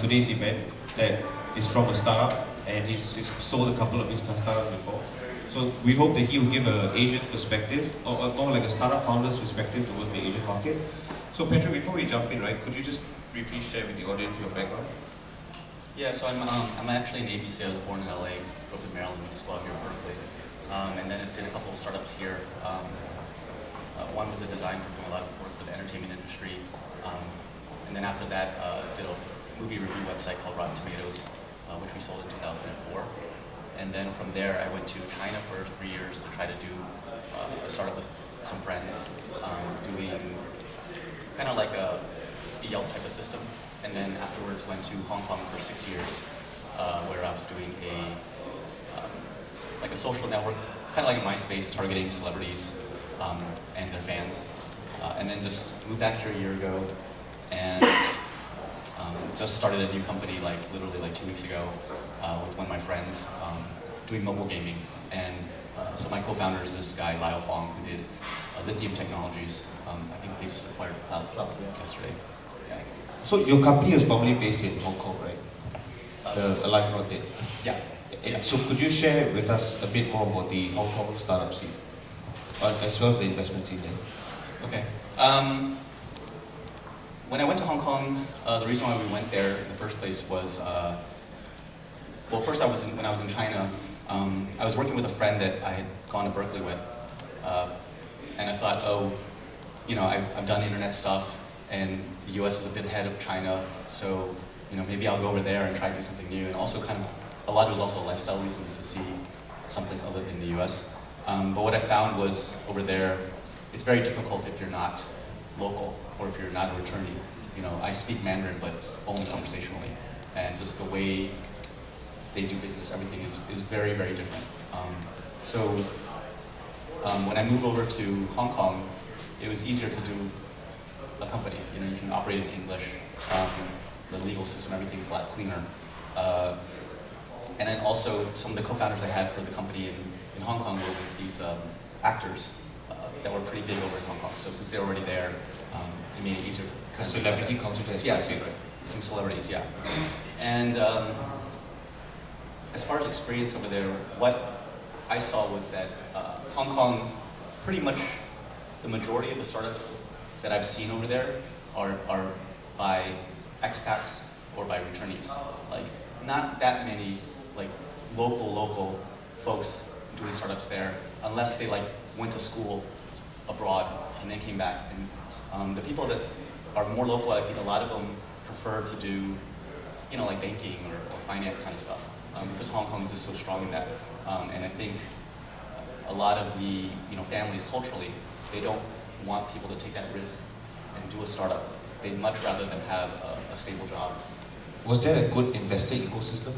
today's event that is from a startup, and he's sold a couple of his startups before. So we hope that he will give an Asian perspective, or more like a startup founder's perspective towards the Asian market. So Patrick, before we jump in, right, could you just briefly share with the audience your background? Yeah, so I'm actually an ABC. I was born in LA, grew up in Maryland, went to school out here in Berkeley, and then I did a couple of startups here. One was a design for doing a lot of work for the entertainment industry, and then after that, did a movie review website called Rotten Tomatoes, which we sold in 2004. And then from there, I went to China for 3 years to try to do a startup with some friends, doing kind of like a Yelp type of system. And then afterwards went to Hong Kong for 6 years, where I was doing like a social network, kind of like a MySpace, targeting celebrities and their fans. And then just moved back here a year ago, and just started a new company literally 2 weeks ago with one of my friends doing mobile gaming. And so my co-founder is this guy, Lyle Fong, who did Lithium Technologies. I think they just acquired Cloud yesterday. Yeah. So your company was formerly based in Hong Kong, right? The Alive Not Dead. Yeah. So could you share with us a bit more about the Hong Kong startup scene, as well as the investment scene there? Okay. When I went to Hong Kong, the reason why we went there in the first place was, well, first when I was in China, I was working with a friend that I had gone to Berkeley with, and I thought, oh, you know, I've done internet stuff, and the US is a bit ahead of China, so you know, maybe I'll go over there and try to do something new. And also kind of, a lot of it was also a lifestyle reason, was to see someplace other than the US. But what I found was over there, it's very difficult if you're not local or if you're not a returnee. You know, I speak Mandarin, but only conversationally. And just the way they do business, everything is very, very different. So when I moved over to Hong Kong, it was easier to do a company. You know, you can operate in English. The legal system, everything's a lot cleaner. And then also, some of the co-founders I had for the company in Hong Kong were with these actors that were pretty big over in Hong Kong. So since they were already there, it made it easier to kind of celebrity consultants. Yeah, some celebrities, yeah. And as far as experience over there, what I saw was that Hong Kong, pretty much the majority of the startups that I've seen over there are by expats or by returnees. Like, not that many like local folks doing startups there, unless they like went to school abroad and then came back. And the people that are more local, I think a lot of them prefer to do, you know, like banking or finance kind of stuff, because Hong Kong is just so strong in that. And I think a lot of the families culturally, they don't want people to take that risk and do a startup. They'd much rather than have a stable job. Was there a good investor ecosystem?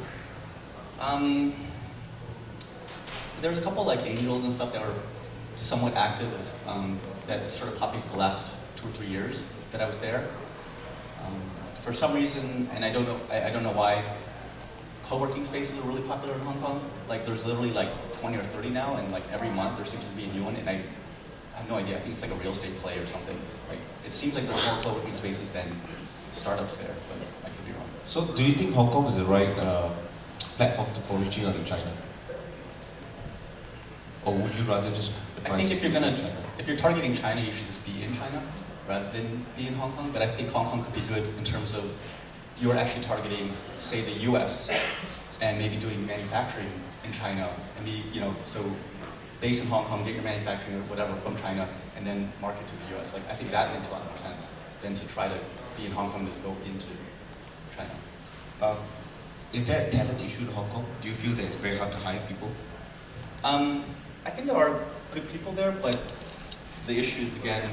There's a couple like angels and stuff that were somewhat active that sort of popped up the last 2 or 3 years that I was there. For some reason, and I don't know why, co-working spaces are really popular in Hong Kong. Like, there's literally like 20 or 30 now, and like every month there seems to be a new one, and I have no idea. I think it's like a real estate play or something. Like, it seems like there's more co-working spaces than startups there, but I could be wrong. So do you think Hong Kong is the right platform for reaching out to China? Or would you rather just I think if you're targeting China, you should just be in China rather than be in Hong Kong. But I think Hong Kong could be good in terms of you're actually targeting, say, the US, and maybe doing manufacturing in China, and so base in Hong Kong, get your manufacturing or whatever from China, and then market to the US. Like, I think that makes a lot more sense than to try to be in Hong Kong to go into China. Is there a talent issue in Hong Kong? Do you feel that it's very hard to hire people? I think there are good people there, but the issue is, again,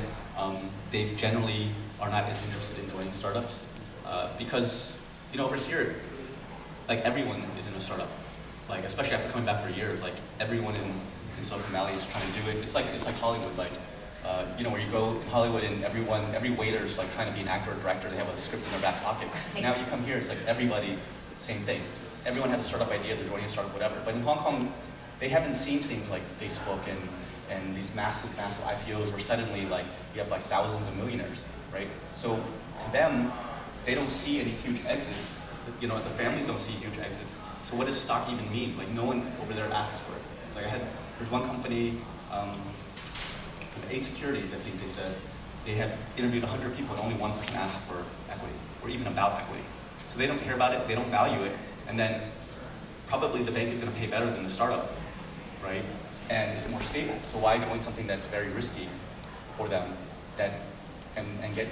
they generally are not as interested in joining startups because, over here, like, everyone is in a startup. Like, especially after coming back for years, like, everyone in Silicon Valley is trying to do it. It's like Hollywood, like, where you go in Hollywood and every waiter's like trying to be an actor or director. They have a script in their back pocket. Now you come here, it's like everybody, same thing. Everyone has a startup idea, they're joining a startup, whatever. But in Hong Kong, they haven't seen things like Facebook and these massive IPOs where suddenly like you have like thousands of millionaires, right? So to them, they don't see any huge exits the families don't see huge exits. So what does stock even mean? Like no one over there asks for it. Like there's one company, 8 Securities, I think they said, they had interviewed 100 people and only one person asked for equity, or even about equity. So they don't care about it, they don't value it, and then probably the bank is going to pay better than the startup, right? And it's more stable. So why join something that's very risky for them and get,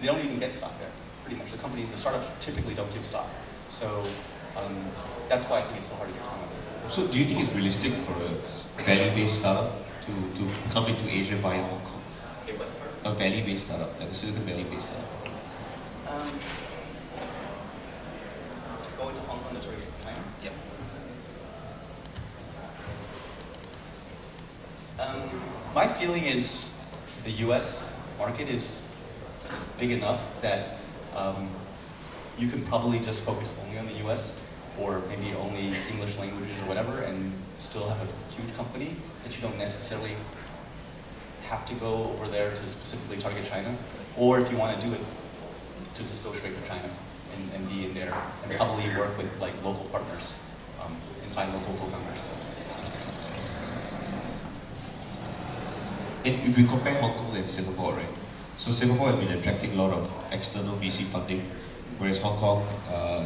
they don't even get stock there, pretty much. The startups typically don't give stock. So that's why I think it's so hard to get time. So do you think it's realistic for a value-based startup to come into Asia via Hong Kong? A valley-based startup, like a Silicon Valley-based startup. To go into Hong Kong to target China? Yep. My feeling is the US market is big enough that you can probably just focus only on the US, or maybe only English languages or whatever, and still have a huge company that you don't necessarily have to go over there to specifically target China, or if you want to do it, to just go straight to China and be in there and probably work with like local partners and find local co-founders. If we compare Hong Kong and Singapore, right? So Singapore has been attracting a lot of external VC funding, whereas Hong Kong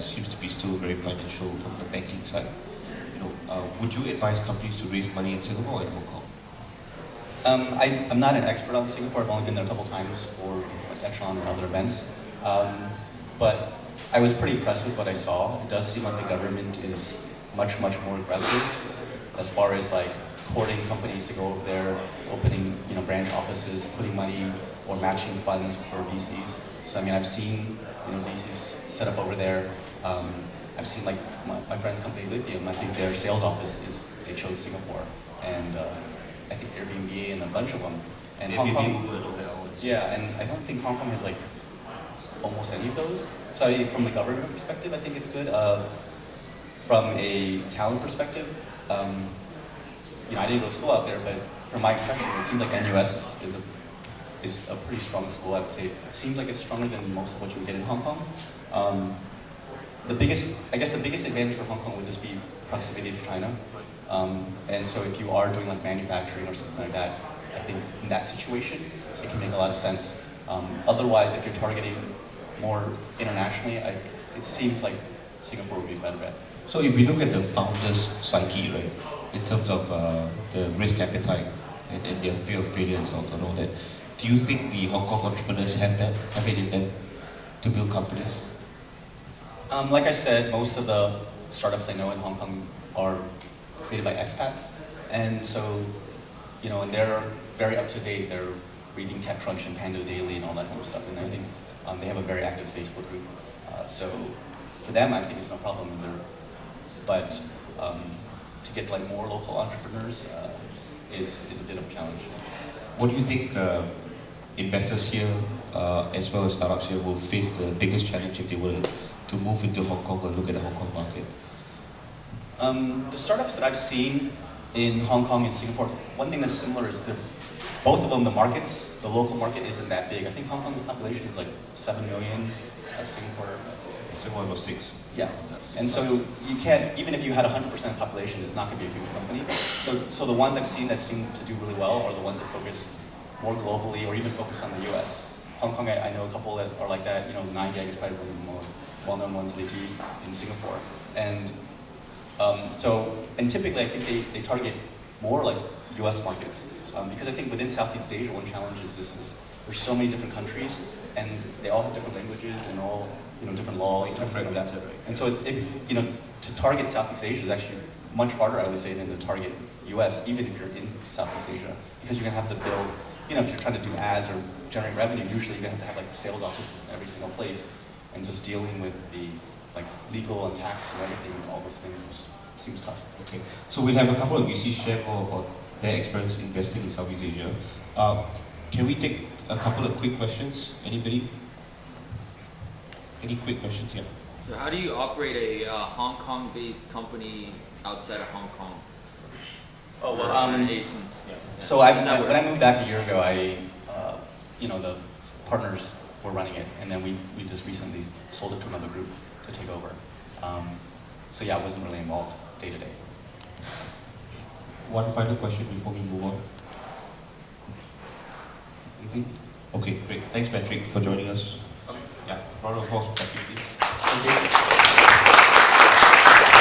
seems to be still very financial from the banking side. Would you advise companies to raise money in Singapore or in Hong Kong? I'm not an expert on Singapore. I've only been there a couple times for like Echelon and other events. But I was pretty impressed with what I saw. It does seem like the government is much, much more aggressive as far as like courting companies to go over there, opening branch offices, putting money or matching funds for VCs. So I mean, I've seen VCs set up over there. I've seen like my friend's company Lithium. I think their sales office they chose Singapore, and I think Airbnb and a bunch of them. And Hong Kong, yeah, and I don't think Hong Kong has like almost any of those. So from the government perspective, I think it's good. From a talent perspective, I didn't go to school out there, but from my impression, it seems like NUS is a pretty strong school. I would say it seems like it's stronger than most of what you would get in Hong Kong. The biggest advantage for Hong Kong would just be proximity to China. And so if you are doing like manufacturing or something like that, I think in that situation, it can make a lot of sense. Otherwise, if you're targeting more internationally, it seems like Singapore would be a better bet. So if we look at the founders' psyche, right, in terms of the risk appetite and their fear of failure and all that, do you think the Hong Kong entrepreneurs have it in them to build companies? Like I said, most of the startups I know in Hong Kong are created by expats, and so, and they're very up to date. They're reading TechCrunch and Pando Daily and all that kind of stuff, and I think they have a very active Facebook group. So for them, I think it's no problem. But to get like more local entrepreneurs is a bit of a challenge. What do you think investors here, as well as startups here, will face the biggest challenge if they were to move into Hong Kong or look at the Hong Kong market? The startups that I've seen in Hong Kong and Singapore, one thing that's similar is both of them, the local market isn't that big. I think Hong Kong's population is like 7 million, Singapore was 6. Yeah, and so you can't, even if you had 100% population, it's not going to be a huge company. So the ones I've seen that seem to do really well are the ones that focus more globally or even focus on the US. Hong Kong, I know a couple that are like that. 9gag is probably one of the more well-known ones, Vicky, in Singapore. And typically I think they target more like US markets. Because I think within Southeast Asia, one challenge is there's so many different countries, and they all have different languages and all different laws and everything like that. And so to target Southeast Asia is actually much harder, I would say, than to target US, even if you're in Southeast Asia, because you're gonna have to build. If you're trying to do ads or generate revenue, usually you're gonna have to have like sales offices in every single place, and just dealing with the like legal and tax and everything, and all those things seems tough. Okay, so we'll have a couple of VCs share more about their experience investing in Southeast Asia. Can we take a couple of quick questions? Anybody? Any quick questions here? So how do you operate a Hong Kong-based company outside of Hong Kong? Oh, well, Asians. Yeah. So when I moved back a year ago, the partners were running it, and then we just recently sold it to another group. to take over. So yeah, I wasn't really involved day to day. One final question before we move on. Anything? Okay, great. Thanks, Patrick, for joining us. Okay. Yeah, round of applause for Patrick.